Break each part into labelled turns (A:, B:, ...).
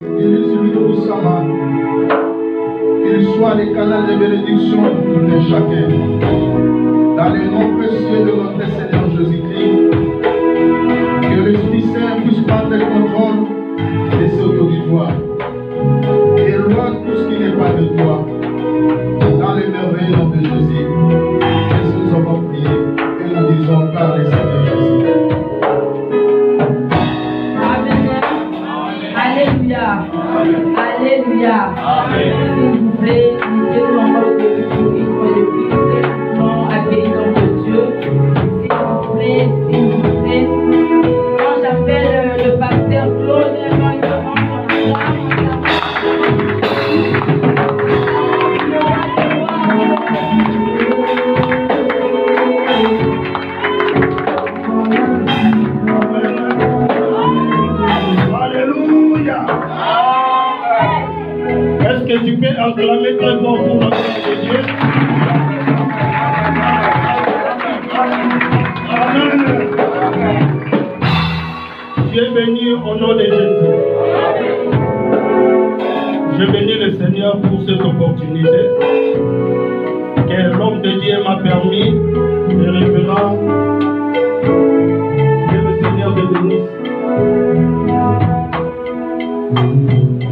A: qu'il utilise pour sa main, qu'il soit les canaux de bénédiction pour tout et chacun. Dans le nom précieux de notre Seigneur Jésus-Christ, que l'Esprit Saint puisse prendre le contrôle de ce auditoire. Éloigne tout ce qui n'est pas de toi. Dans le merveilleux nom de Jésus, Jésus, nous avons prié et nous disons par le Seigneur Jésus.
B: Amen. Alléluia. Alléluia. S'il vous plaît, mettez-nous encore le début pour le Christ. Non, accueillis donc Dieu. S'il vous plaît. Quand j'appelle le pasteur Claude, il
A: Alléluia. Est-ce que tu peux acclamer très fort pour la gloire de Dieu? Amen. Tu es béni au nom de Jésus. Je bénis le Seigneur pour cette opportunité que l'homme de Dieu m'a permis, le révérend, que le Seigneur te bénisse.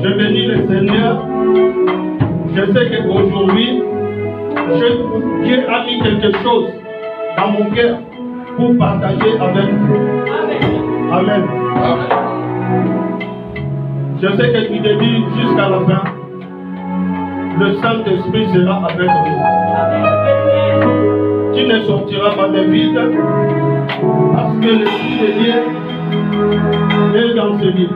A: Je bénis le Seigneur. Je sais qu'aujourd'hui, Dieu a mis quelque chose dans mon cœur pour partager avec vous. Amen. Amen. Je sais que du début jusqu'à la fin, le Saint-Esprit sera avec nous. Tu ne sortiras pas de vide parce que l'Esprit de Dieu est dans ce livre.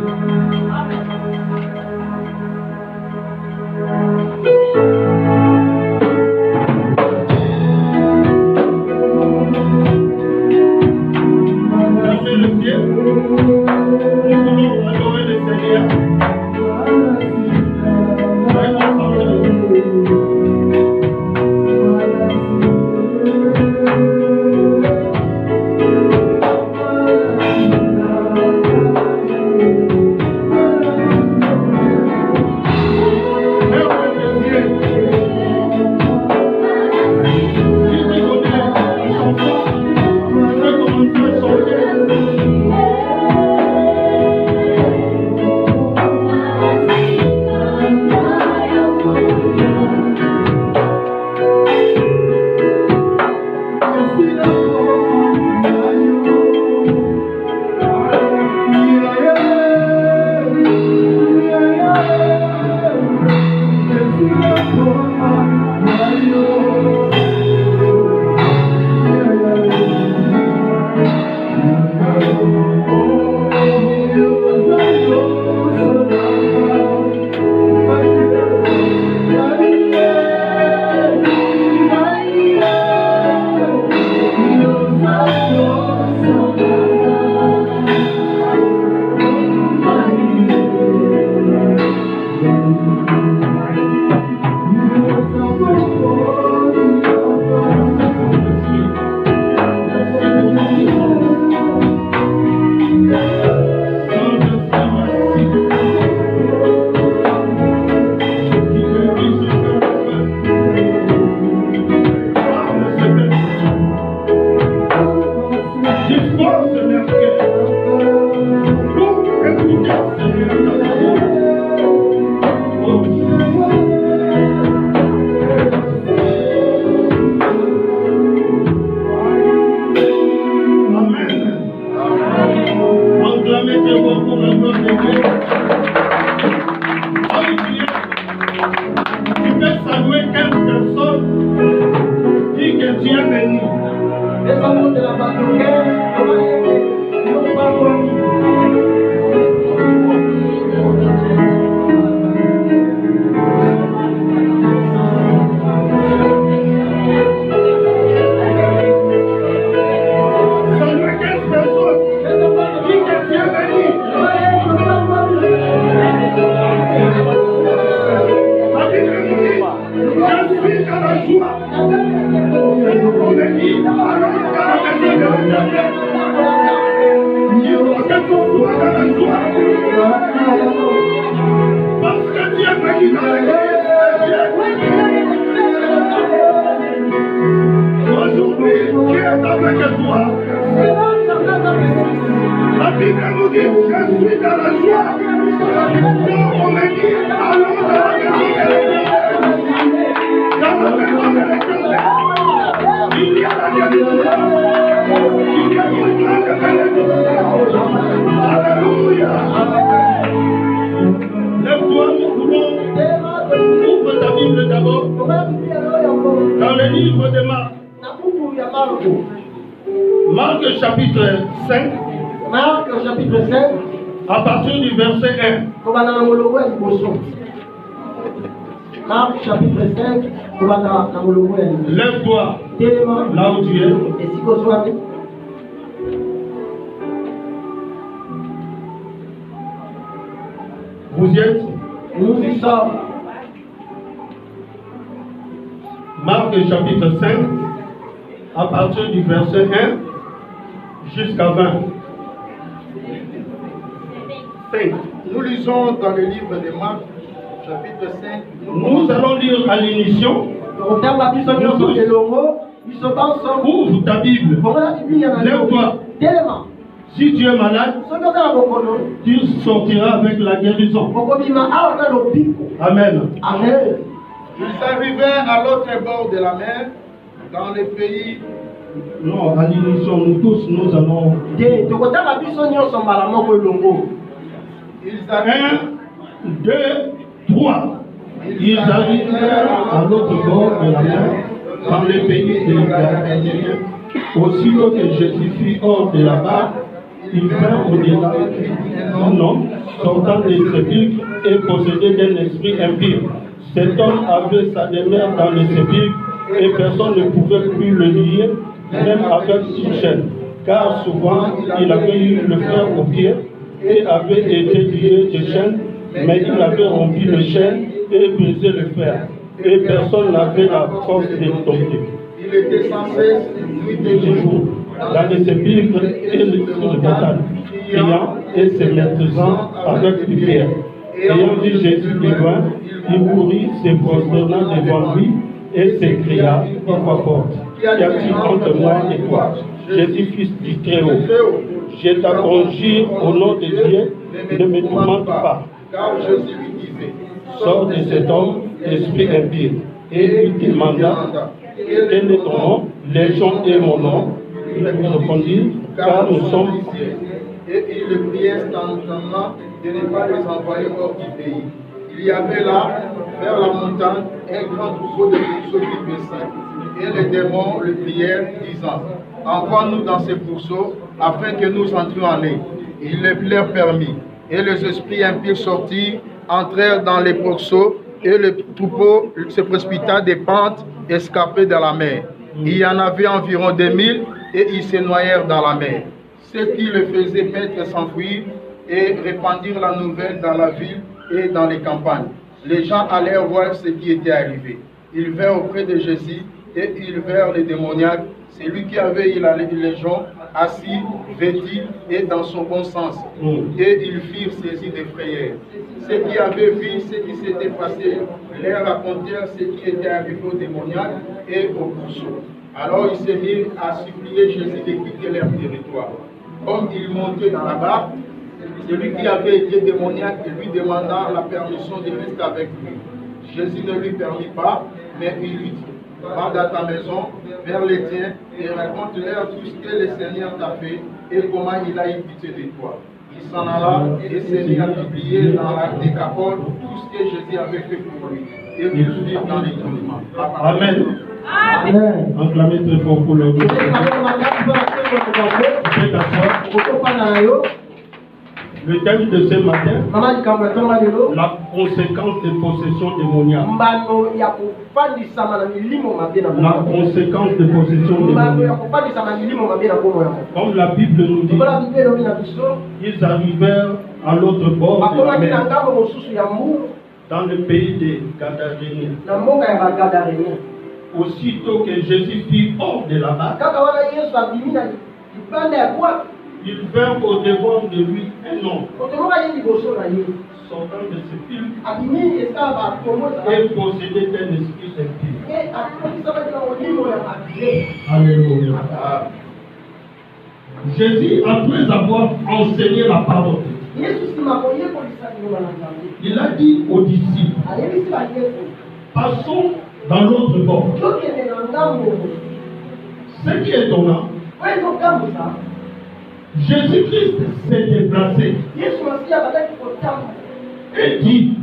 A: Fermez le pied. Nous voulons adorer le Seigneur. Soyez concentrés. Lève-toi, nous voulons. Ouvre ta Bible d'abord. Dans le livre de Marc. Marc chapitre 5.
C: Marc chapitre 5.
A: À partir du verset 1.
C: Marc chapitre 5.
A: Lève-toi là où tu es. Vous y êtes?
C: Nous y sommes.
A: Marc chapitre 5, à partir du verset 1 jusqu'à 20. 5.
D: Nous lisons dans le livre de Marc, chapitre 5.
A: Nous allons lire à l'émission. Ouvre ta Bible. Lève-toi. Si tu es malade, tu sortiras avec la guérison. Amen.
C: Amen.
D: Ils arrivèrent à l'autre bord de la mer, dans le pays.
A: Non, à l'émission, nous tous, nous allons.
D: Ils
A: 1, 2, 3. Ils arrivèrent à l'autre bord de la mer, dans le pays des Gadaréniens. Aussitôt que Jésus fut hors de la barque, il vint au-delà un homme sortant des sépulcres et possédé d'un esprit impur. Cet homme avait sa demeure dans les sépulcres et personne ne pouvait plus le lier, même avec une chaîne, car souvent il avait eu le fer au pied et avait été lié de chaînes, mais il avait rompu le chaîne et brisé le fer, et personne n'avait la force de tomber.
D: Il était censé nuit et jour
A: dans les sépulcres et sur le bétail, priant et se maîtrisant avec prière. Ayant vu Jésus de loin, il courut, se prosternant devant lui et s'écria d'une voix forte: Qu'y a-t-il entre moi et toi, Jésus, fils du Très-Haut? Je t'en conjure au nom de Dieu, ne me tourmente pas.
D: Car Jésus lui disait:
A: Sors de cet homme, esprit impur. Et lui demanda: Quel est ton nom? Légion est mon nom. Il répondit: Car nous sommes.
D: Et il le priait stantement de ne pas les envoyer hors du pays. Il y avait là, vers la montagne, un grand troupeau de pourceaux qui paissaient. Et les démons le prièrent, disant: Envoie-nous dans ces pourceaux, afin que nous entrions en eux. Il leur permit. Et les esprits impies sortirent, entrèrent dans les pourceaux, et le troupeau se précipita des pentes, escapé dans la mer. Il y en avait environ 2000, et ils se noyèrent dans la mer. Ceux qui le faisaient paître s'enfuirent et répandirent la nouvelle dans la ville et dans les campagnes. Les gens allèrent voir ce qui était arrivé. Ils vinrent auprès de Jésus et ils virent les démoniaques, celui qui avait eu la légion, assis, vêtu et dans son bon sens. Et ils furent saisis de frayeur. Ceux qui avaient vu ce qui s'était passé leur racontèrent ce qui était arrivé aux démoniaques et aux pourceaux. Alors ils se mirent à supplier Jésus de quitter leur territoire. Comme il montait dans la barque, celui qui avait été démoniaque lui demanda la permission de rester avec lui. Jésus ne lui permit pas, mais il lui dit: Va dans ta maison, vers les tiens, et raconte-leur tout ce que le Seigneur t'a fait et comment il a eu pitié de toi. Il s'en alla et s'est mis à publier dans la Décapole tout ce que Jésus avait fait pour lui. Et tous vivent dans l'étonnement.
A: Amen.
C: Amen.
A: Acclamez très fort pour le Dieu. Le thème de ce matin, la conséquence des possessions démoniaques. La conséquence des possessions démoniaques. Comme la Bible nous dit, ils arrivèrent à l'autre bord de la mer, dans le pays des Gadaréniens. Aussitôt que Jésus fut hors de la barque, il vint au-devant de lui un homme sortant de sépulcre et possédé d'un esprit impur. Alléluia. Jésus, après avoir enseigné la parole, Il a dit aux disciples, passons dans l'autre bord. Ce qui est étonnant, Jésus-Christ s'est déplacé et dit,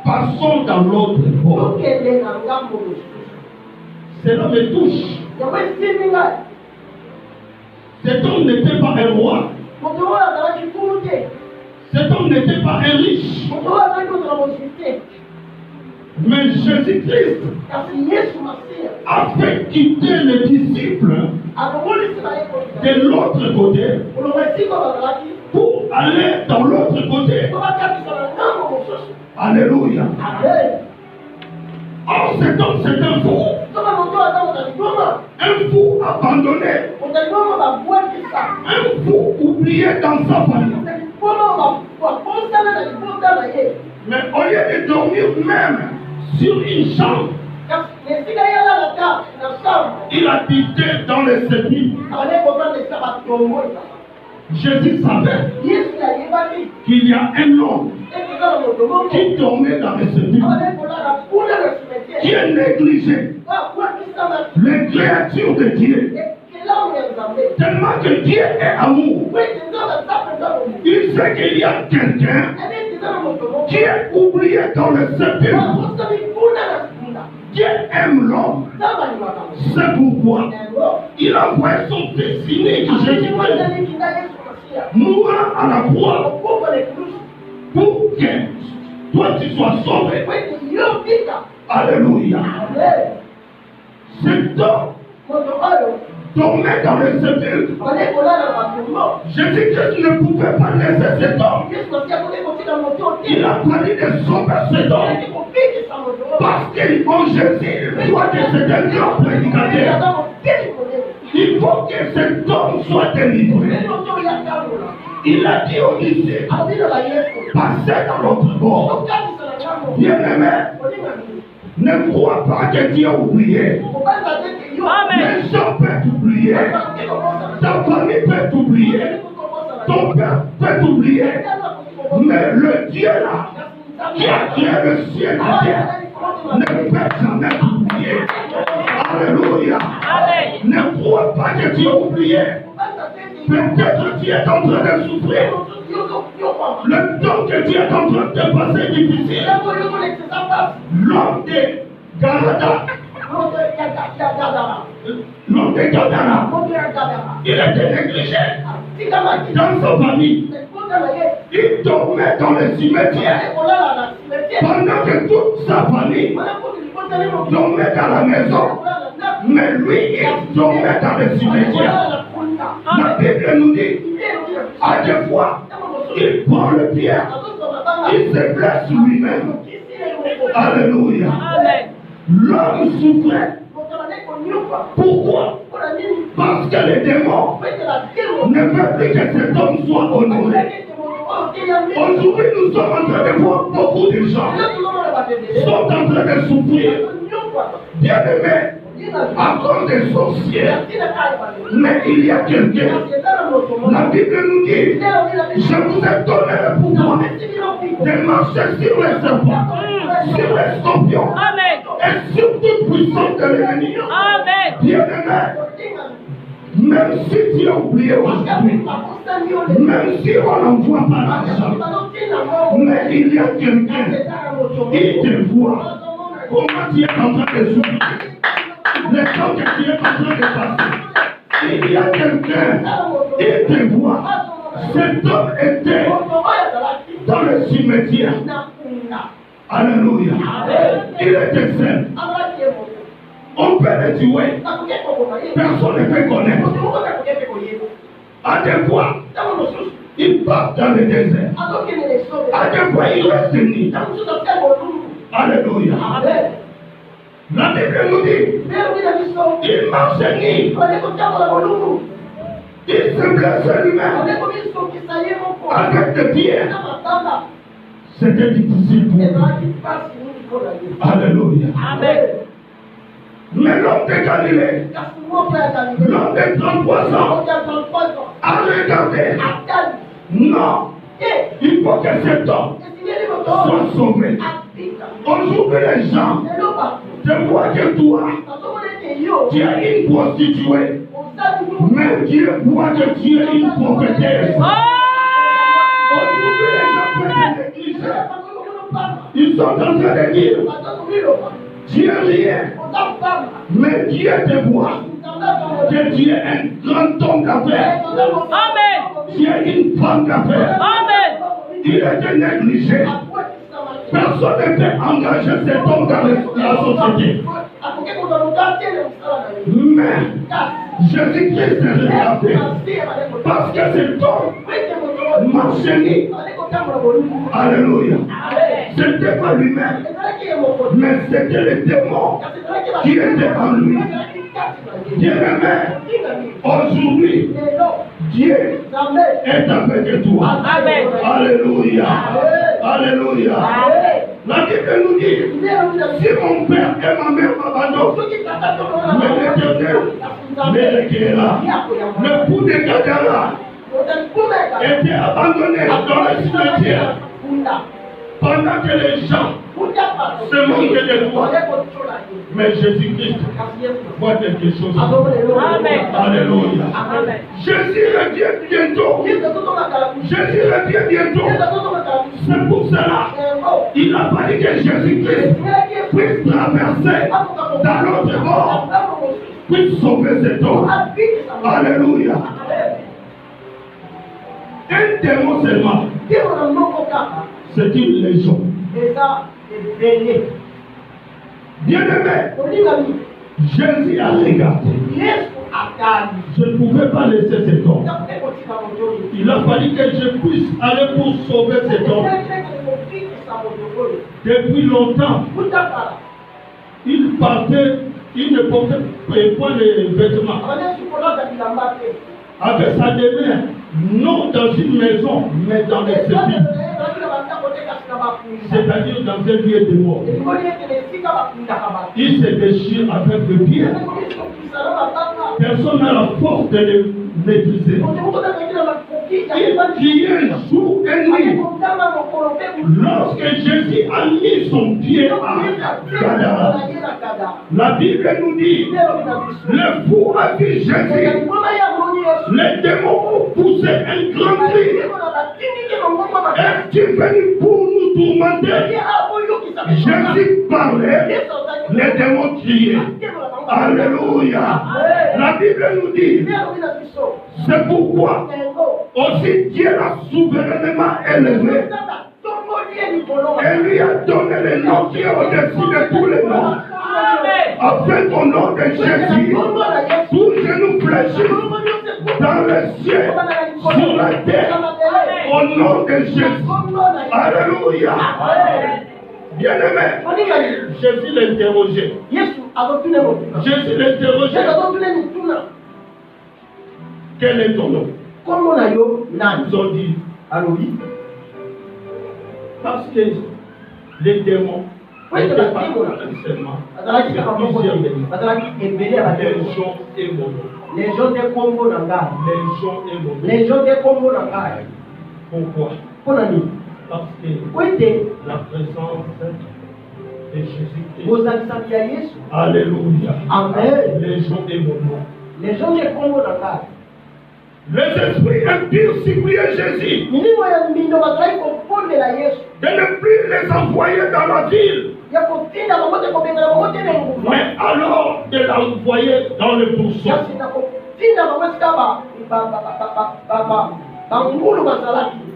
A: passons dans l'autre bord. Cela me touche. Cet homme n'était pas un roi. Cet homme n'était pas un riche. Mais Jésus-Christ a fait quitter les disciples de l'autre côté pour aller dans l'autre côté. Alléluia. Or, cet homme, c'est un fou. Un fou abandonné. Un fou oublié dans sa famille. Mais au lieu de dormir même sur une chambre, il habitait dans les sépulcres. Jésus savait qu'il y a un homme qui dormait dans les sépulcres, qui est négligé. Les créatures de Dieu. Tellement que Dieu est amour. Il sait qu'il y a quelqu'un qui est oublié dans le sépulcre. Dieu aime l'homme. C'est pourquoi il a envoyé son fils unique, Jésus-Christ, mourant à la croix pour que toi tu sois sauvé. Alléluia. Cet homme dormait dans le sépulcre. Jésus-Christ ne pouvait pas laisser cet homme. Il a fallu de sauver cet homme. Parce qu'en Jésus, il voit que c'est un grand prédicateur. Il faut que cet homme soit délivré. Il a dit aux disciples, passez dans l'autre bord. Bien-aimé, ne crois pas que Dieu a oublié. Les gens peuvent t'oublier. Ta famille peut t'oublier. Ton père peut t'oublier. Mais le Dieu là, qui a créé le ciel et la terre, ne peut jamais t'oublier. Alléluia. Ne crois pas que tu as oublié. Peut-être que tu es en train de souffrir. Le temps que tu es en train de passer difficile. L'homme de Gadara. L'homme de Gadara. Il était négligé dans sa famille. Il dormait dans le cimetière. Pendant que toute sa famille dormait dans la maison. Mais lui, il dormait dans le cimetière. La Bible nous dit, à des fois, il prend le pierre, il se blesse lui-même. Alléluia. L'homme souffrait. Pourquoi? Parce que les démons ne veulent plus que cet homme soit honoré. Aujourd'hui, nous sommes en train de voir beaucoup de gens sont en train de souffrir. Bien-aimés, à cause des sorciers. Mais il y a quelqu'un. La Bible nous dit, je vous ai donné le pouvoir de marcher sur les serpents, sur les scorpions, et sur toute puissance de l'ennemi. Bien-aimé, même si tu as oublié aujourd'hui, même si on n'envoie pas l'argent, mais il y a quelqu'un qui te voit. Comment tu es en train de souffrir? Le temps que tu es en train de passer, il y a quelqu'un qui te voit. Cet homme était dans le cimetière. Alléluia. Il était seul. On peut le tuer. Personne ne peut connaître. À des fois, il part dans le désert. À des fois, il reste nu. Alléluia. La Bible nous dit, il marchait nu. Il se blessait lui-même avec des pierres. C'était difficile pour lui. Alléluia. Mais l'homme de Galilée, l'homme de 33 ans, a regardé. Non, Il faut que cet homme soit sauvé. Aujourd'hui, les gens te voient que toi, tu es une prostituée. Mais Dieu voit que tu es une prophétesse. Aujourd'hui, les gens prennent l'église. Ils sont en train de dire, tu es rien. Mais Dieu te voit que tu es un grand homme d'affaires. Tu es une femme d'affaires. Il était négligé. Personne n'était engagé cet homme dans la société. Mais Jésus-Christ est regardé. Parce que cet homme marchait. Alléluia. C'était pas lui-même. Mais c'était le démon qui était en lui. Bien-aimé, aujourd'hui, Dieu est avec toi. Alléluia. Alléluia. La Bible nous dit, si mon père et ma mère m'abandonnent, mais l'Éternel me recueillera. Le fou de Gadara était abandonné dans le cimetière pendant que les gens se moquaient de toi. Mais Jésus-Christ voit quelque chose. Alléluia. Jésus revient bientôt. Jésus revient bientôt. C'est pour cela il a fallu que Jésus-Christ puisse traverser dans l'autre bord, puisse sauver cet homme. Alléluia. Un démon seulement, c'est une légion. Bien-aimé, Jésus a regardé. Je ne pouvais pas laisser cet homme. Il a fallu que je puisse aller pour sauver cet homme. Depuis longtemps, il partait, il ne portait pas les vêtements. Avec sa demeure, non dans une maison, mais dans les sépulcres. C'est-à-dire dans un lieu de mort. Il se déchire avec le pied. Personne n'a la force de le maîtriser. Il priait jour et nuit. Lorsque Jésus a mis son pied à Gadara, la Bible nous dit, le fou a vu Jésus. Les démons ont poussé un grand cri. Es-tu venu pour nous tourmenter? Jésus parlait, les démons criaient. Alléluia. La Bible nous dit, c'est pourquoi aussi Dieu l'a souverainement élevé et lui a donné le nom qui est au-dessus de tous les noms. Afin qu'au nom de Jésus, tout genou fléchisse dans le ciel, sur la terre, au nom de Jésus. Alléluia. Bien-aimé, Jésus l'interrogeait. Jésus l'interrogeait. Quel est ton nom? Ils ont dit, parce que les démons n'étaient pas seulement.
C: Les gens des Congo Nanga.
A: Les gens des Congo Nanga. Pourquoi? Parce que la présence de Jésus-Christ. Alléluia.
C: Amen.
A: Les gens des Congo.
C: Les gens des Congo Nanga.
A: Les esprits impurs suppliaient Jésus de ne plus les envoyer dans la ville, mais alors de l'envoyer dans le buisson.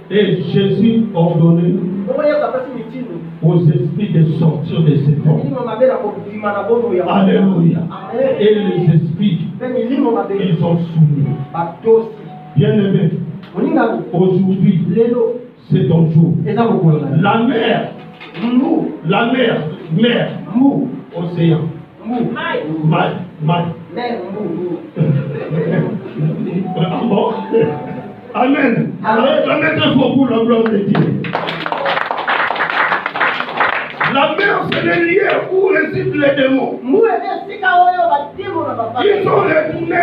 A: Et Jésus ordonnait aux esprits de sortir de cet homme. Alléluia. Et les esprits, ils ont soumis. Bien-aimé, aujourd'hui, c'est ton jour. La mer, océan. Amen. La mettre pour la gloire de Dieu. La mer, c'est le lieu où résident les démons. Ils ont retourné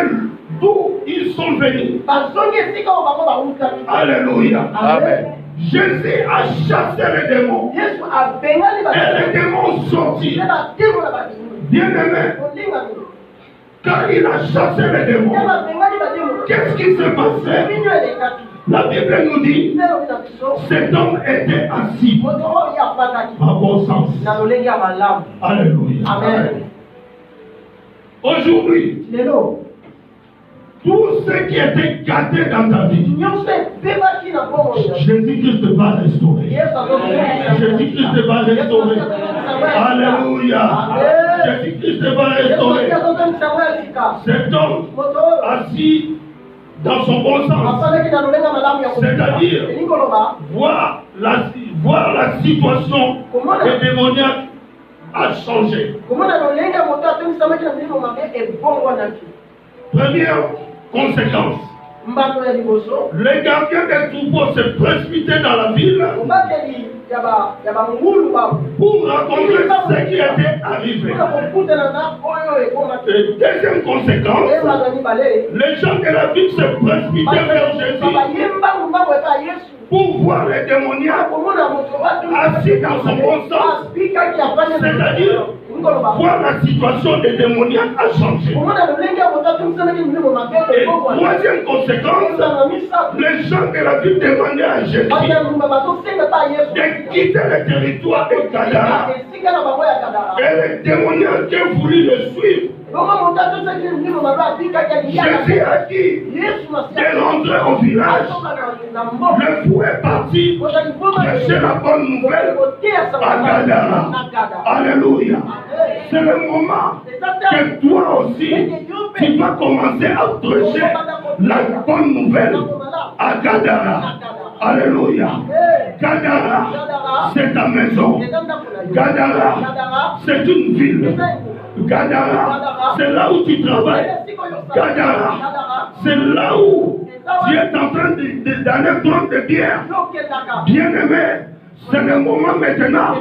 A: d'où ils sont venus. Alléluia. Amen. Jésus a chassé les démons.
C: Yesu abengani
A: Et les démons sont sortis. Bien-aimé, quand il a chassé les démons, qu'est-ce qui s'est passé? La Bible nous dit, cet homme était assis à bon sens. Alléluia.
C: Amen.
A: Aujourd'hui, tout ce qui était gâté dans ta vie, Jésus-Christ va restaurer. Jésus-Christ va restaurer. Alléluia. Jésus-Christ va restaurer. Cet homme assis dans son bon sens, c'est-à-dire voir la situation démoniaque a changé. Première conséquence, les gardiens des troupeaux se précipitaient dans la ville pour rencontrer ce qui était arrivé. Et deuxième conséquence, les gens de la ville se précipitaient vers Jésus pour voir les démoniaques assis dans son bon sens, c'est-à-dire voir la situation des démoniaques a changé. Et troisième conséquence, les gens de la ville demandaient à Jésus de quitter le territoire de Gadara. Et les démoniaques qui ont voulu le suivre, Jésus a dit de rentrer au village. Le fou est parti prêcher la bonne nouvelle à Gadara. Alléluia. C'est le moment que toi aussi, tu vas commencer à prêcher la bonne nouvelle à Gadara. Alléluia. Gadara, c'est ta maison. Gadara, c'est une ville. Gadara, c'est là où tu travailles. Gadara, c'est là où tu es en train d'aller prendre des bières. Bien-aimé, c'est le moment maintenant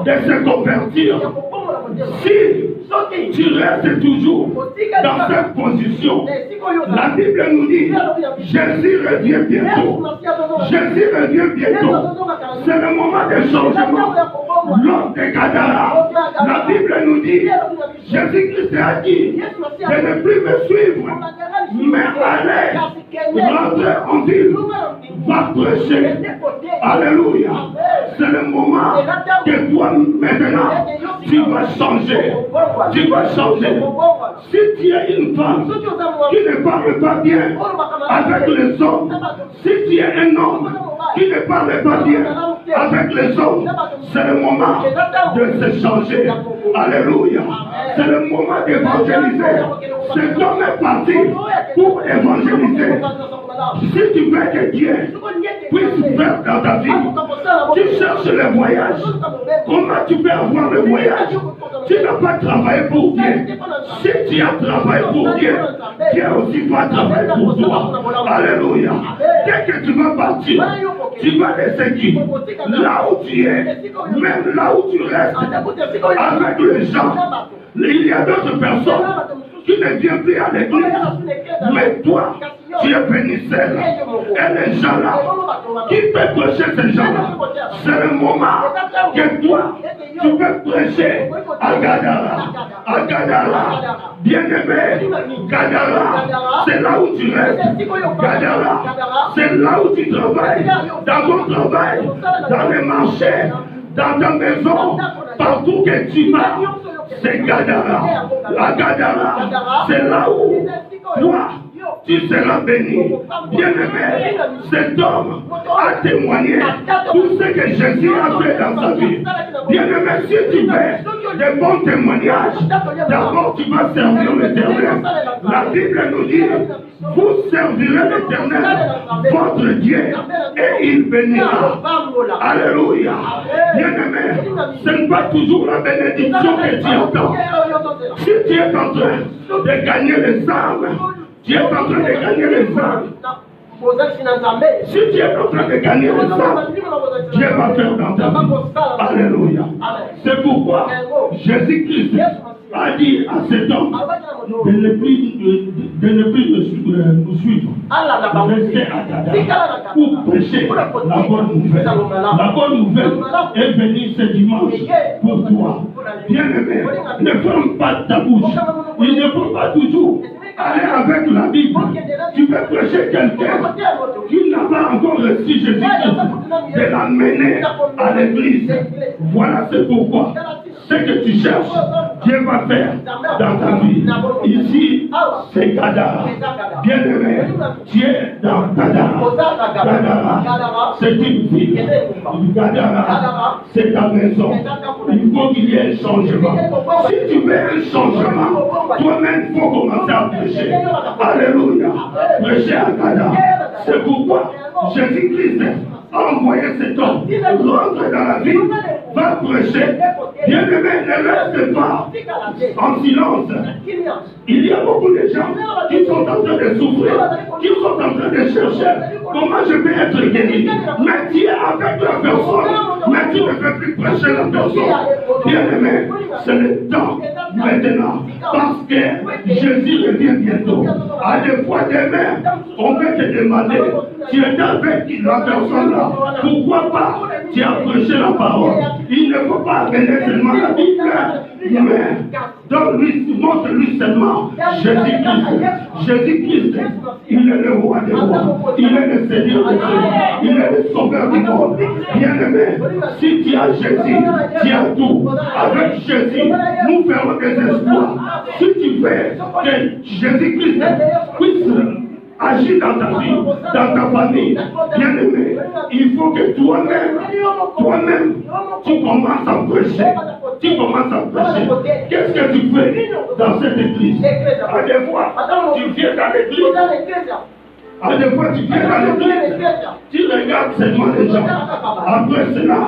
A: de se convertir. Si tu restes toujours dans cette position, la Bible nous dit, Jésus revient bientôt. Jésus revient bientôt. C'est le moment de changement. L'homme de Gadara, la Bible nous dit, Jésus-Christ a dit de ne plus me suivre, mais allez, rentrer en ville, va prêcher. Alléluia. C'est le moment que toi maintenant, tu vas changer. Tu vas changer. Si tu es une femme qui ne parle pas bien avec les hommes, si tu es un homme qui ne parle pas bien avec les hommes, c'est le moment de se changer. Alléluia. C'est le moment d'évangéliser. Cet homme est parti pour évangéliser. Si tu veux que Dieu puisse faire dans ta vie, tu cherches le voyage. Comment tu peux avoir le voyage? Tu n'as pas travaillé pour Dieu. Si tu as travaillé pour Dieu, Dieu aussi va travailler pour toi. Alléluia. Dès que tu vas partir, tu vas laisser qui? Là où tu es, même là où tu restes, avec les gens. Il y a d'autres personnes qui ne viennent plus à l'église. Mais toi, tu es venu seul. Et les gens-là, qui peuvent prêcher ces gens-là? C'est le moment que toi, tu peux prêcher à Gadara. À Gadara. Bien-aimé, Gadara, c'est là où tu restes. Gadara, c'est là où tu travailles. Dans ton travail, dans les marchés, dans ta maison, partout que tu vas. C'est Gadara. À Gadara, c'est là où toi, tu seras béni. Bien-aimé, cet homme a témoigné tout ce que Jésus a fait dans sa vie. Bien-aimé, si tu fais des bons témoignages, d'abord tu vas servir l'Éternel. La Bible nous dit, vous servirez l'Éternel, votre Dieu, et il bénira. Alléluia. Bien-aimé, ce n'est pas toujours la bénédiction que tu entends. Si tu es en train de gagner les âmes, tu es en train de gagner les âmes. Si tu es en train de gagner les âmes, Dieu va faire dans ta vie. Alléluia. C'est pourquoi Jésus-Christ
E: a dit à cet homme de ne plus nous suivre. Rester à Gadara pour prêcher la bonne nouvelle. La bonne nouvelle est venue ce dimanche pour toi. Bien-aimé, ne ferme pas ta bouche. Il ne faut pas toujours aller avec la Bible. Tu veux prêcher quelqu'un qui n'a pas encore reçu Jésus-Christ, de l'amener à l'église. Voilà c'est pourquoi ce que tu cherches, Dieu va faire dans ta vie. Ici, c'est Gadara. Bien-aimé, tu es dans Gadara. Gadara, c'est une ville. Gadara, c'est ta maison. Il faut qu'il y ait un changement. Si tu veux un changement, toi-même, il faut commencer à prêcher. Alléluia. Prêcher à Gadara. C'est pourquoi Jésus-Christ a envoyé cet homme rentrer dans la ville, va prêcher. Bien-aimé, ne reste pas en silence. Il y a beaucoup de gens qui sont en train de souffrir, qui sont en train de chercher comment je peux être guéri. Mais tu es avec la personne, mais tu ne peux plus prêcher la personne. Bien-aimé, c'est le temps maintenant, parce que Jésus revient bientôt. À des fois demain, on va te demander, tu étais avec la personne là, pourquoi pas tu as prêché la parole. Il ne faut pas amener seulement la Bible, mais donne-lui, montre-lui seulement Jésus-Christ. Jésus-Christ, il est le roi des rois, il est le Seigneur des Seigneurs, il est le sauveur du monde. Bien-aimé, si tu as Jésus, tu as tout. Avec Jésus, nous ferons des espoirs. Si tu veux que Jésus-Christ puisse agir dans ta vie, dans ta famille, bien-aimé, il faut que toi-même, tu commences à prêcher. Tu commences à prêcher. Qu'est-ce que tu fais dans cette église? À des fois, tu viens dans l'église. À des fois, tu viens dans l'église, tu regardes seulement les gens. Après cela,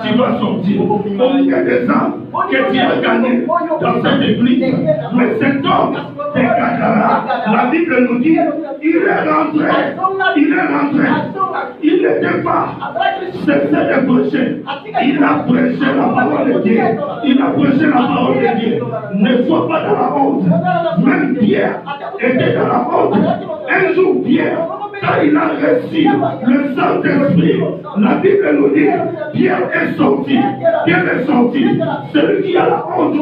E: tu vas sortir. Combien de ans que tu as gagné dans cette église? Mais cet homme, c'est Gadara. La Bible nous dit, il est rentré. Il n'était pas cessé de prêcher. Il a prêché la parole de Dieu. Il a prêché la parole de Dieu. Ne sois pas dans la honte. Même Pierre était dans la honte. Un jour, Pierre, quand il a reçu le Saint-Esprit, la Bible nous dit, Pierre est sorti. Pierre est sorti. Celui qui a la honte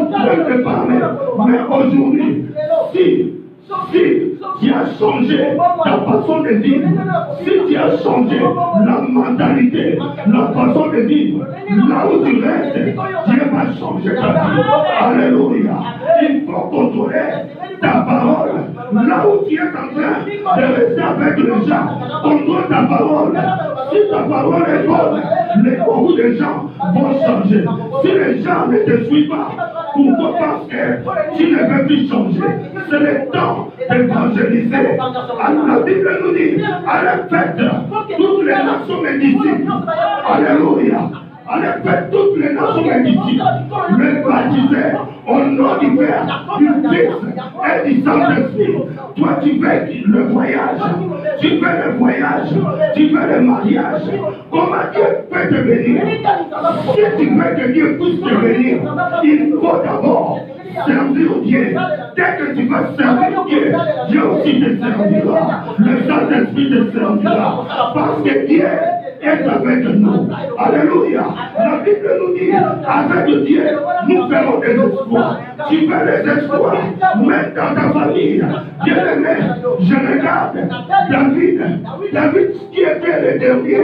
E: peut parler. Mais aujourd'hui, si tu as changé ta façon de vivre, si tu as changé la mentalité, la façon de vivre, là où tu restes, Dieu va changer ta vie. Alléluia. Il faut contrôler ta parole. Là où tu es en train de rester avec les gens, contrôle ta parole. Si ta parole est bonne, beaucoup de gens vont changer. Si les gens ne te suivent pas, pourquoi? Parce que tu ne veux plus changer. C'est le temps d'évangéliser. La Bible nous dit, allez faites toutes les nations mes disciples. Alléluia. Allez faites toutes les nations mes disciples. Le baptiser au nom du Père, du Fils et du Saint-Esprit. Toi tu veux le voyage. Tu veux le voyage. Tu veux le mariage. Comment Dieu peut te bénir? Si tu veux que Dieu puisse te bénir, il faut d'abord servir Dieu. Dès que tu vas servir Dieu, Dieu aussi te servira. Le Saint-Esprit te servira. Parce que Dieu est avec nous. Alléluia. La Bible nous dit, avec Dieu, nous ferons des espoirs. Tu fais des espoirs, même dans ta famille. Bien-aimé, je regarde David qui était le dernier.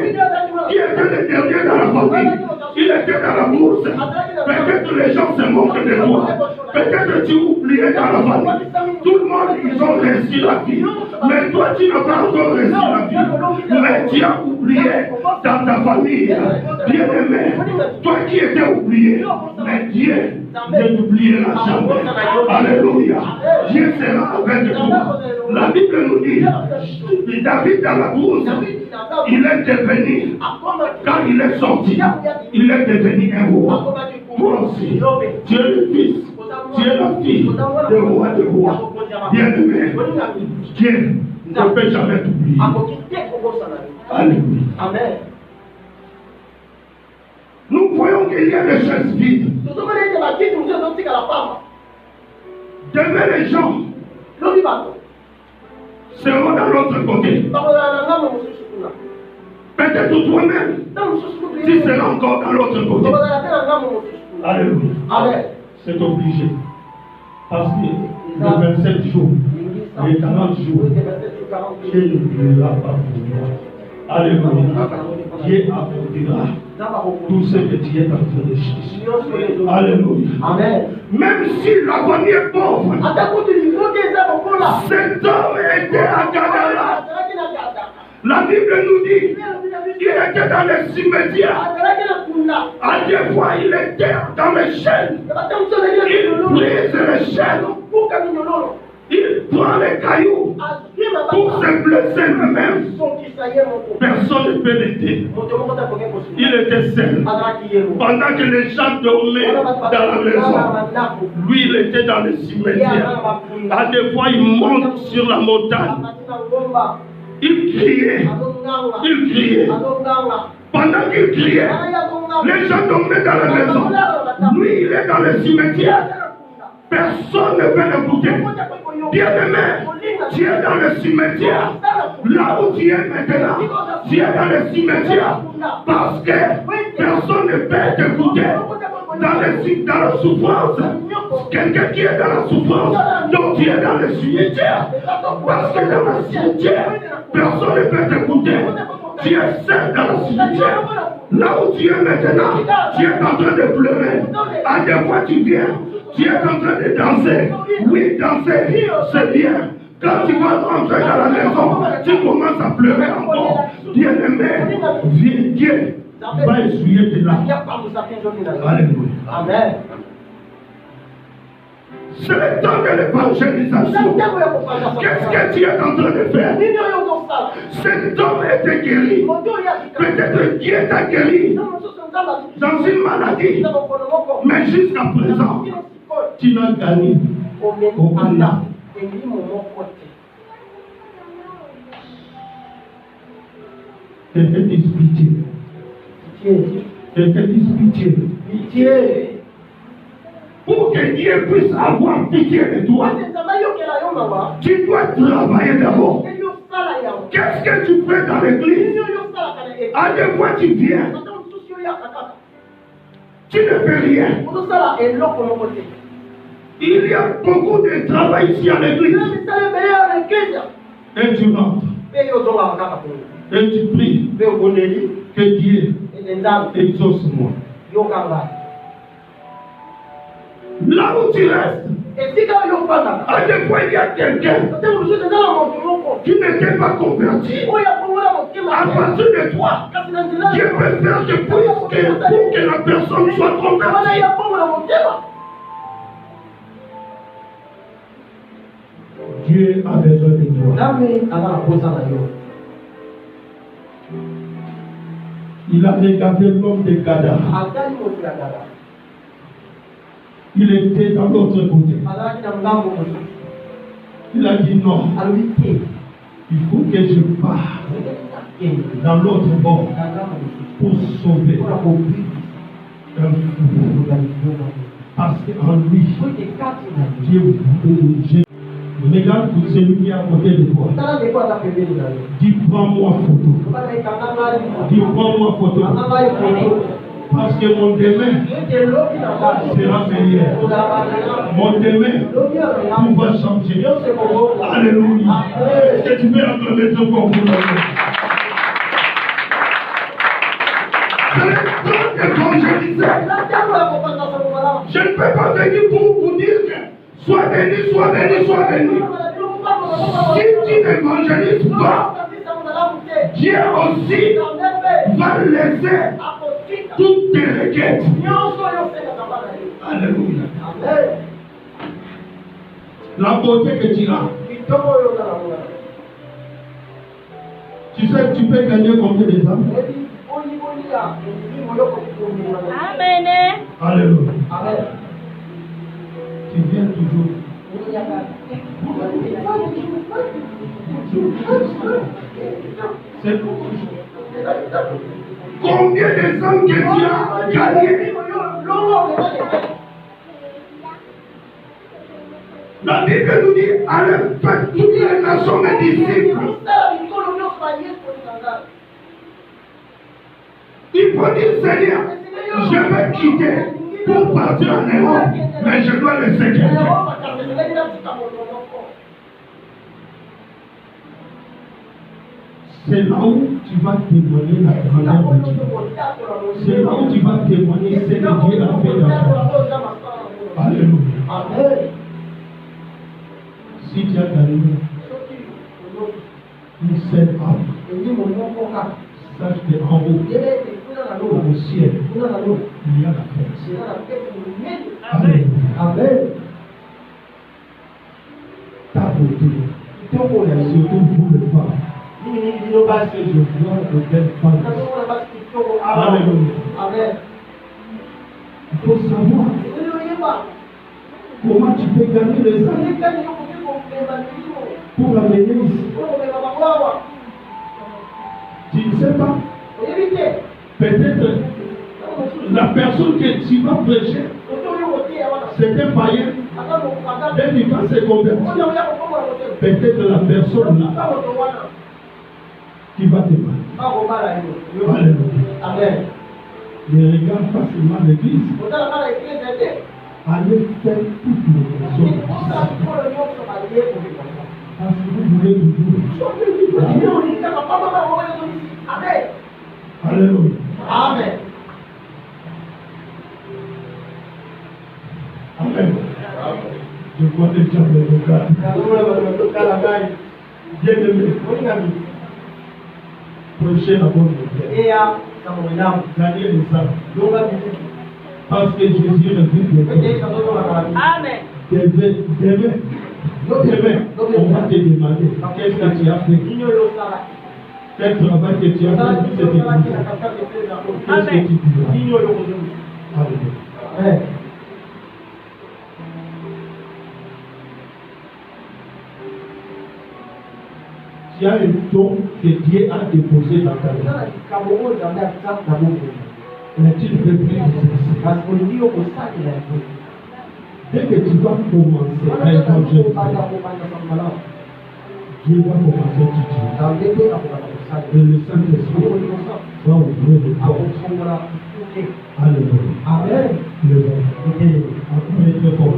E: Qui était le dernier dans la famille. Il était dans la bourse. Peut-être les gens se moquent de toi. Peut-être tu oubliais dans la famille. Tout le monde, ils ont réussi la vie. Mais toi, tu n'as pas encore réussi la vie. Mais tu as oublié dans ta famille. Bien-aimé, toi qui étais oublié, mais Dieu ne t'oubliera jamais. Alléluia. Dieu sera avec toi. La Bible nous dit, David dans la bourse, il est devenu, quand il est sorti, il est devenu un roi. Toi aussi, tu es le fils, tu es la fille du roi des rois. Bien-aimé, Dieu ne peut jamais t'oublier. Alléluia.
C: Amen.
E: Nous voyons qu'il y a des chaises vides. Demain, les gens seront dans l'autre côté. Peut-être toi-même, tu seras encore dans l'autre côté. Alléluia.
C: Amen.
E: C'est obligé. Parce que le 27 jours, les 40 jours, Dieu ne l'a pas pour moi. Alléluia. Dieu accomplira tout ce que tu es en train de chercher. Alléluia.
C: Amen.
E: Même si la famille est pauvre, cet homme était à Gadara. La Bible nous dit qu'il était dans les cimetières. À des fois, il était dans les chaînes. Il brise les chaînes. Il prend les cailloux pour se blesser lui-même. Personne ne peut l'aider. Il était seul. Pendant que les gens dormaient dans la maison, lui, il était dans les cimetières. À des fois, il monte sur la montagne. Il criait. Il criait. Pendant qu'il criait, les gens dormaient dans la maison. Lui, il est dans les cimetières. Personne ne peut l'écouter. Bien-aimé, tu es dans le cimetière. Là où tu es maintenant, tu es dans le cimetière. Parce que personne ne peut t'écouter. Dans la souffrance, quelqu'un qui est dans la souffrance, donc tu es dans le cimetière. Parce que dans le cimetière, personne ne peut t'écouter. Tu es seul dans le cimetière. Là où tu es maintenant, tu es en train de pleurer. À des fois tu viens, tu es en train de danser. Oui, danser, c'est bien. Quand tu vas rentrer dans la maison, tu commences à pleurer encore. Bien-aimé, viens, Dieu va essuyer tes larmes. Alléluia.
C: Amen.
E: C'est le temps de l'évangélisation. Qu'est-ce que tu es en train de faire? Cet homme était guéri. Peut-être Dieu t'a guéri dans une maladie. Mais jusqu'à présent, tu n'as gagné aucun. Quelqu'un dit pitié. Quelqu'un dit pitié.
C: Pitié.
E: Pour que Dieu puisse avoir pitié de toi, tu dois travailler d'abord. Qu'est-ce que tu fais dans l'église? À des fois tu viens, tu ne fais rien. Il y a beaucoup de travail ici à l'église. Et tu rentres. Et tu pries que Dieu exauce-moi. Là où tu restes, à des fois il y a quelqu'un qui n'était pas converti. À partir de toi, Dieu peut faire que pour que la personne soit convertie. Dieu a besoin de toi. Il a regardé l'homme de Gadara. Il était dans l'autre côté. Il a dit non. Il faut que je parte dans l'autre bord pour sauver un fou. Parce qu'en lui, Dieu voulait. Regarde celui qui est à côté de toi. Dis prends-moi photo. Dis prends-moi photo. Parce que mon demain sera meilleur. Mon demain, tout va changer. Alléluia. Est-ce que tu peux acclamer ton corps pour nous? C'est le temps d'évangéliser. Je ne peux pas venir pour vous dire que sois béni, sois béni, sois béni. Si tu n'évangélises pas, Dieu aussi va laisser toutes tes requêtes. Alléluia. La beauté que tu as. Tu sais, tu peux gagner combien de âmes?
B: Amen.
E: Alléluia. Tu viens toujours. C'est beaucoup de choses. Combien de âmes que tu as gagné? La Bible nous dit, allez faire toutes les nations mes disciples. Il faut dire, Seigneur, je vais quitter pour partir en Europe, mais je dois laisser quelqu'un. C'est là où tu vas témoigner la grandeur de Dieu. C'est là où tu vas témoigner ce que Dieu a fait dans ta vie. Alléluia. Si tu as gagné une seule âme, sache qu'en haut, au ciel, il y a la paix. Amen. Ta beauté, surtout pour le femmes. Je vois de belles femmes. Alléluia. Il faut savoir comment tu peux gagner les âmes pour l'amener ici. Tu ne sais pas. Peut-être la personne que tu vas prêcher, c'est un païen. Dès qu'il va se convertir, peut-être la personne là qui va te parler. Alléluia. Ne regarde pas seulement l'église. Allez faire toutes les personnes. Parce que vous voulez toujours. Alléluia.
C: Amen.
E: Amen. Je vois des gens de regard. Bien aimé. Prêchez la bonne nouvelle. Gagner les âmes. Parce que Jésus revient bientôt.
B: Amen.
E: Demain, on va te demander qu'est-ce que tu as fait. Quel travail que tu as fait pour cette église. Qu'est-ce que tu diras? Alléluia. Il y a un don que Dieu a déposé dans ta vie. Mais tu ne peux plus l'exercer. Dès que tu vas commencer à évangéliser, Dieu va commencer à t'utiliser. Et le Saint-Esprit va ouvrir les portes. Alléluia. Amen. Après, très fort.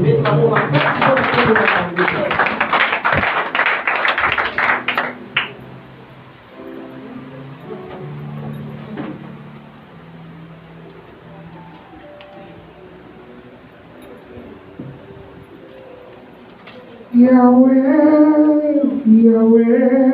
F: Yahweh, Yahweh,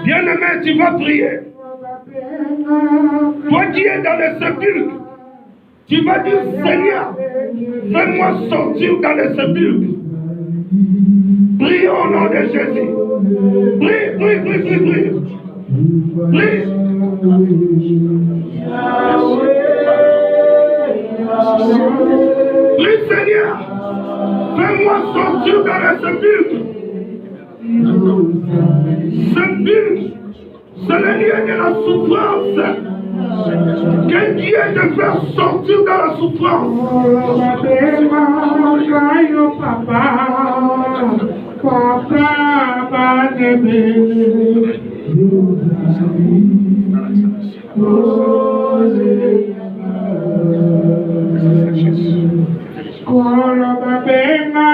E: Bien-aimé, tu vas prier. Toi qui es dans les sépulcres, tu vas dire, Seigneur, fais-moi sortir dans les sépulcres. Prie au nom de Jésus. Prie. Prie, Seigneur, fais-moi sortir dans les sépulcres. Sépulcre, c'est le lieu de la souffrance. Que Dieu te fait sortir dans la souffrance.
F: Kolo babenga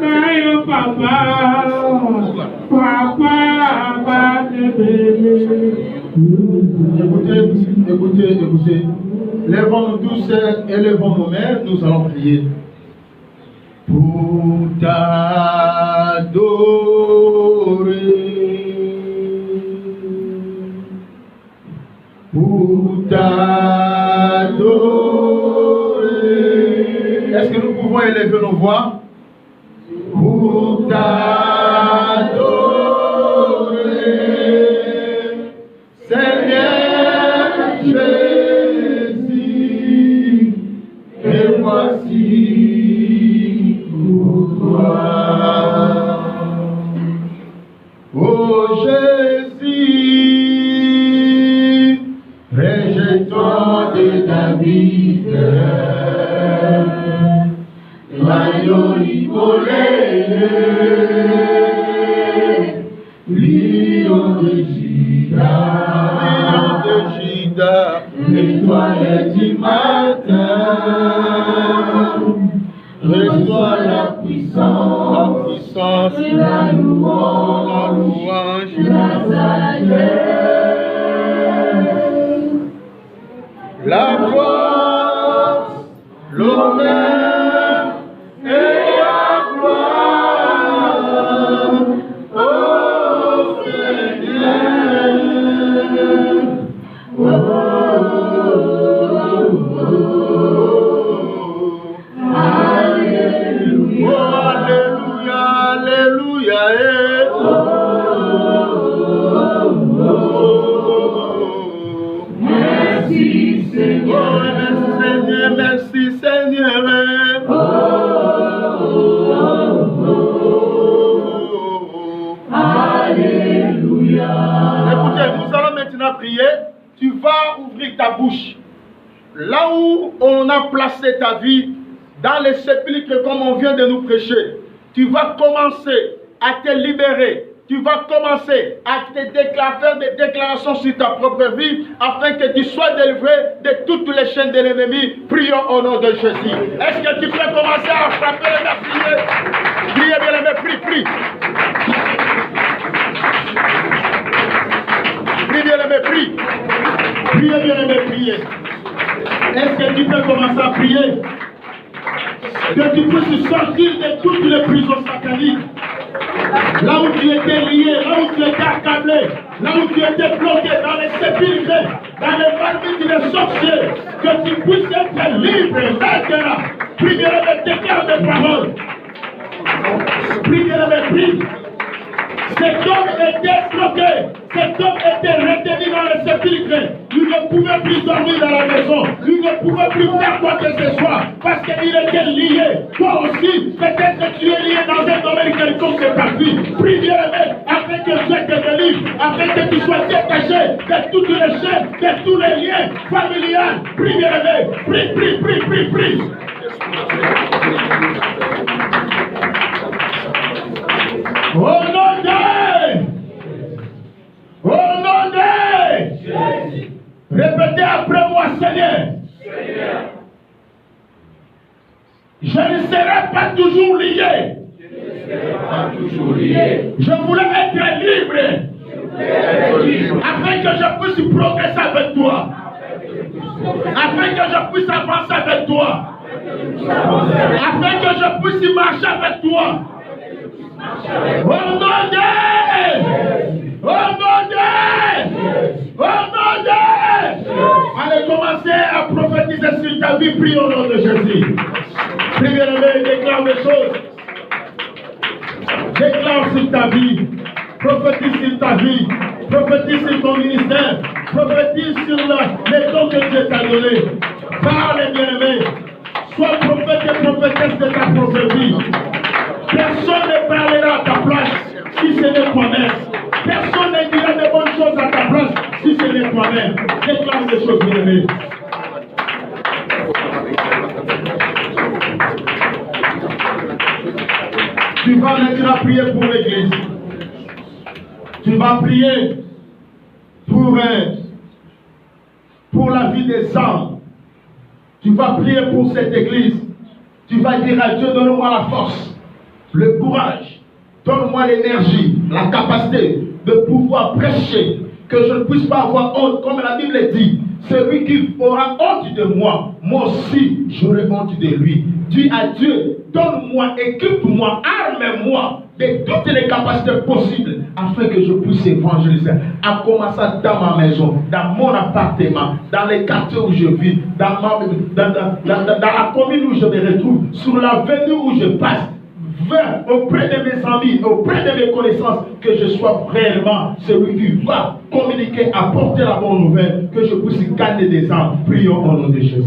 F: kayo papa, papa,
A: Écoutez. Lèvons-nous tous et lèvons nos mains, nous allons prier. Pour t'adorer, est-ce que nous pouvons élever nos voix? Pour t'adorer, Seigneur Jésus, et voici pour toi. Oh Jésus, rejetant de David, l'agneau immolé, lion de Juda, l'étoile du matin, reçois la puissance, la louange, la sagesse, la force, l'honneur et la gloire, oh Seigneur, oh, alléluia, alléluia, merci Seigneur, merci Seigneur, alléluia. Écoutez, nous allons maintenant prier. Tu vas ouvrir ta bouche. Là où on a placé ta vie, dans les sépulcres comme on vient de nous prêcher, tu vas commencer à te libérer. Tu vas commencer à te faire des déclarations sur ta propre vie afin que tu sois délivré de toutes les chaînes de l'ennemi. Prions au nom de Jésus. Est-ce que tu peux commencer à frapper les mains, prier? Priez bien les mains, prie. Priez bien les mains, prie. Priez bien les mains, priez. Est-ce que tu peux commencer à prier? Que tu puisses sortir de toutes les prisons sataniques. Là où tu étais lié, là où tu étais accablé, là où tu étais bloqué, dans les sépulcres, dans les marmites des sorciers, que tu puisses être libre maintenant. Prie bien les mains, déclare des paroles. Prie bien les mains, prie. Cet homme était bloqué, cet homme était retenu dans le sépulcre. Il ne pouvait plus dormir dans la maison, il ne pouvait plus faire quoi que ce soit, parce qu'il était lié. Toi aussi, peut-être que tu es lié dans un domaine quelconque de ta vie. Prie bien les mains, afin que Dieu te délivre, afin que tu sois détaché de toutes les chaînes, de tous les liens familiaux. Prie bien les mains, prie. Au nom de Jésus. Répétez après moi, Seigneur. Je ne serai pas toujours lié. Je voulais être libre. Afin que je puisse progresser avec toi. Afin que je puisse avancer avec toi. Afin que je puisse marcher avec toi. Au nom de allez commencer à prophétiser sur ta vie. Prie au nom de Jésus. Prie bien, déclare des choses. Déclare sur ta vie. Prophétise sur ta vie. Prophétise sur ton ministère. Prophétise sur les dons que Dieu t'a donnés. Parle bien aimé. Sois prophète et prophétesse de ta propre vie. Personne ne parlera à ta place si ce n'est toi-même. Personne ne dira de bonnes choses à ta place si ce n'est toi-même. Déclare des choses bien aimées. Tu vas maintenant prier pour l'église. Tu vas prier pour la vie des âmes. Tu vas prier pour cette église. Tu vas dire à Dieu, donne-moi la force. le courage, donne-moi l'énergie, la capacité de pouvoir prêcher, que je ne puisse pas avoir honte, comme la Bible dit. Celui qui aura honte de moi, moi aussi j'aurai honte de lui. Dis à Dieu, donne-moi, équipe-moi, arme-moi de toutes les capacités possibles afin que je puisse évangéliser. À commencer dans ma maison, dans mon appartement, dans les quartiers où je vis, dans la commune où je me retrouve, sur l'avenue où je passe. Auprès de mes amis, auprès de mes connaissances, que je sois réellement celui qui va communiquer, apporter la bonne nouvelle, que je puisse gagner des âmes. Prions au nom de Jésus.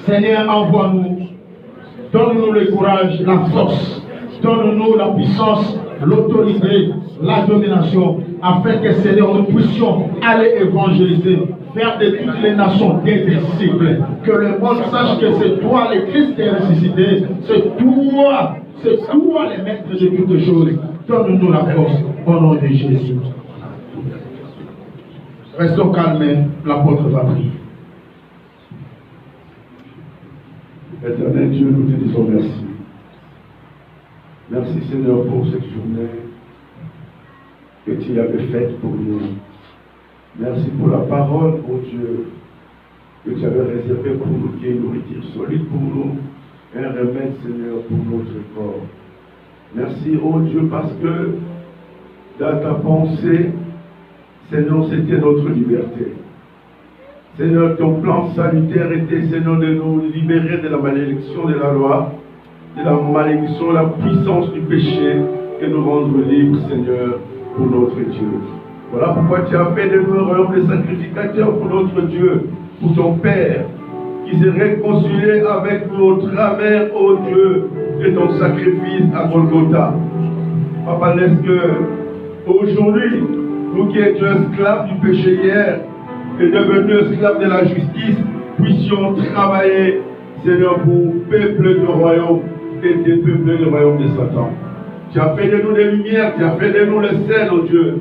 A: Seigneur, envoie-nous, donne-nous le courage, la force, donne-nous la puissance, l'autorité, la domination, afin que Seigneur, nous puissions aller évangéliser, faire de toutes les nations des disciples, que le monde sache que c'est toi le Christ qui est ressuscité, c'est toi le maître de toutes choses. Donne-nous la force au nom de Jésus. Restons calmes, l'apôtre va prier.
E: Éternel Dieu, nous te disons merci. Merci Seigneur pour cette journée que tu avais faite pour nous. Merci pour la parole, oh Dieu, que tu avais réservée pour nous, qui est une nourriture solide pour nous, un remède, Seigneur, pour notre corps. Merci, oh Dieu, parce que dans ta pensée, Seigneur, c'était notre liberté. Seigneur, ton plan salutaire était, Seigneur, de nous libérer de la malédiction de la loi, de la malédiction, la puissance du péché, et nous rendre libres, Seigneur, pour notre Dieu. Voilà pourquoi tu as fait de nous un royaume de sacrificateurs pour notre Dieu, pour ton Père, qui s'est réconcilié avec nous au travers, ô Dieu, de ton sacrifice à Golgotha. Papa, laisse que aujourd'hui, nous qui étions esclaves du péché hier, et devenus esclaves de la justice, puissions travailler, Seigneur, pour peupler le royaume et dépeupler le royaume de Satan. Tu as fait de nous des lumières, tu as fait de nous les sels, ô Dieu.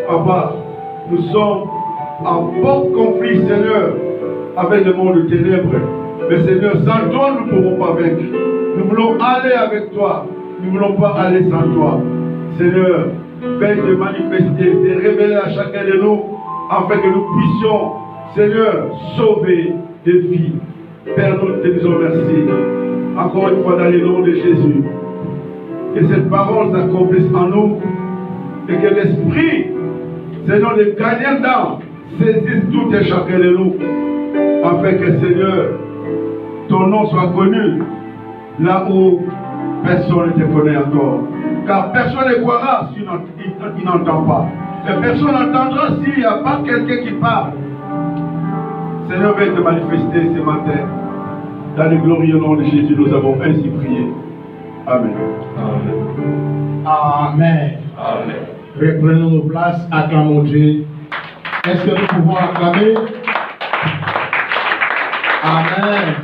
E: Papa, nous sommes en fort conflit, Seigneur, avec le monde de ténèbres. Mais Seigneur, sans toi, nous ne pourrons pas vaincre. Nous voulons aller avec toi. Nous ne voulons pas aller sans toi. Seigneur, fais de manifester, de révéler à chacun de nous, afin que nous puissions, Seigneur, sauver des vies. Père, nous te disons merci. Encore une fois, dans le nom de Jésus. Que cette parole s'accomplisse en nous et que l'Esprit, Seigneur, de gagnant d'âme, saisisse tout et chacun de nous, afin que, Seigneur, ton nom soit connu là où personne ne te connaît encore. Car personne ne croira s'il n'entend pas. Et personne n'entendra s'il n'y a pas quelqu'un qui parle. Seigneur, viens te manifester ce matin. Dans le glorieux nom de Jésus, nous avons ainsi prié. Amen.
A: Amen.
E: Amen.
A: Reprenons nos places, acclamons Dieu. Est-ce que nous pouvons acclamer? Amen.